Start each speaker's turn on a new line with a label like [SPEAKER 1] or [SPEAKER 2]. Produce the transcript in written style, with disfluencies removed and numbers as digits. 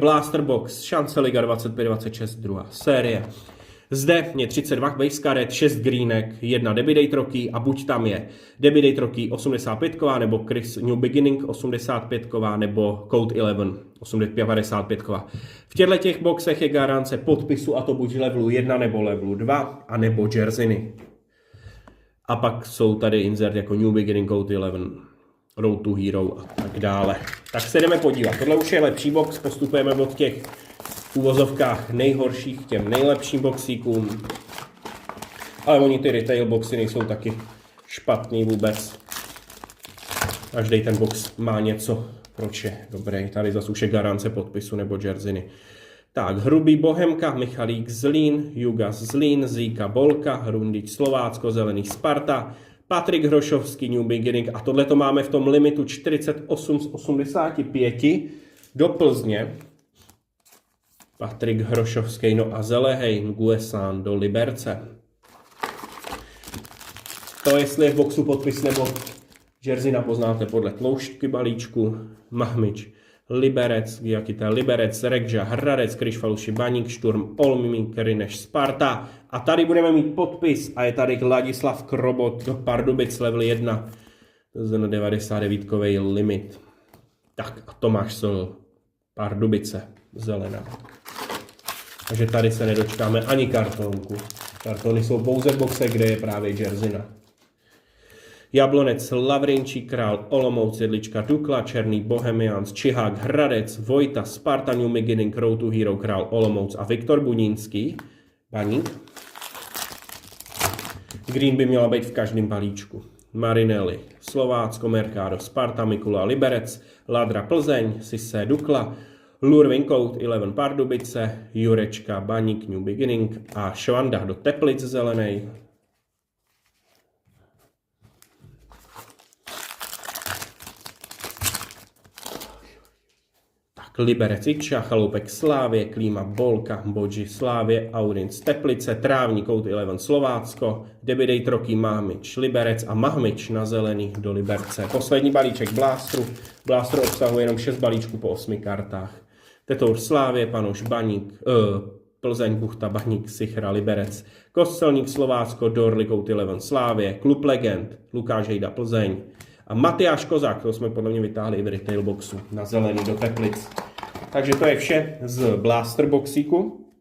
[SPEAKER 1] Blaster Box, šance Liga 25-26, druhá série. Zde je 32 base karet, 6 greenek, 1 Debbie Date Rocky a buď tam je Debbie Date Rocky 85ková, nebo Chris New Beginning 85ková, nebo Code 11 55ková. V těchto těch boxech je garance podpisu, a to buď levelu 1 nebo levelu 2, a nebo jerseyny. A pak jsou tady insert jako New Beginning, Code 11, Road to Hero a tak dále. Tak se jdeme podívat. Tohle už je lepší box, postupujeme od těch v uvozovkách nejhorších k těm nejlepším boxíkům. Ale oni ty retail boxy nejsou taky špatný vůbec. Každý ten box má něco, proč je dobrý. Tady zase už je garance podpisu nebo jerseyny. Tak, Hrubý Bohemka, Michalík Zlín, Jugas Zlín, Zíka Bolka, Hrundič Slovácko, Zelený Sparta, Patrik Hrošovský, New Beginning, a tohle to máme v tom limitu 48 z 85 do Plzně. Patrik Hrošovský, no a Zelehej, Guesán do Liberce. To, jestli je v boxu podpis nebo jersey, poznáte podle tloušťky balíčku. Mahmič, Liberec, Giakita, Liberec, Rekža, Hradec, Kryšfaluši, Baník, Šturm, Olmi, Kerineš, Sparta. A tady budeme mít podpis a je tady Ladislav Krobot do Pardubic level 1. To je 99kový limit. Tak a Tomáš Sol, Pardubice, zelená. Takže tady se nedočkáme ani kartonku. Kartony jsou pouze v boxe, kde je právě jerseyna. Jablonec, Lavrinčí, Král, Olomouc, Jedlička, Dukla, Černý, Bohemians, Čihák, Hradec, Vojta, Sparta, New Beginning, Road to Hero, Král, Olomouc a Viktor Budínský, Baník. Green by měla být v každém balíčku. Marinelli, Slovácko, Mercado, Sparta, Mikula, Liberec, Ladra, Plzeň, Sise, Dukla, Lurvin, Code 11, Pardubice, Jurečka, Baník, New Beginning a Švanda do Teplic zelenej. Tak Liberec, Ikša, Chaloupek, Slávě, Klíma, Bolka, Bodži, Slávě, Audinc, Teplice, Trávník, Code 11, Slovácko, Debbie Date Rocky, Mahmič, Liberec a Mahmič na zelený do Liberce. Poslední balíček Blastru. Blaster obsahuje jenom 6 balíčků po 8 kartách. Tetour, Slávě, Panoš, Baník, Plzeň, Buchta, Baník, Sichra, Liberec, Kostelník, Slovácko, Dorli, Code 11, Slávě, Klub Legend, Lukáš Hejda, Plzeň a Matyáš Kozák, to jsme podle mě vytáhli i v retail boxu na zelený do Teplic. Takže to je vše z Blaster boxíku.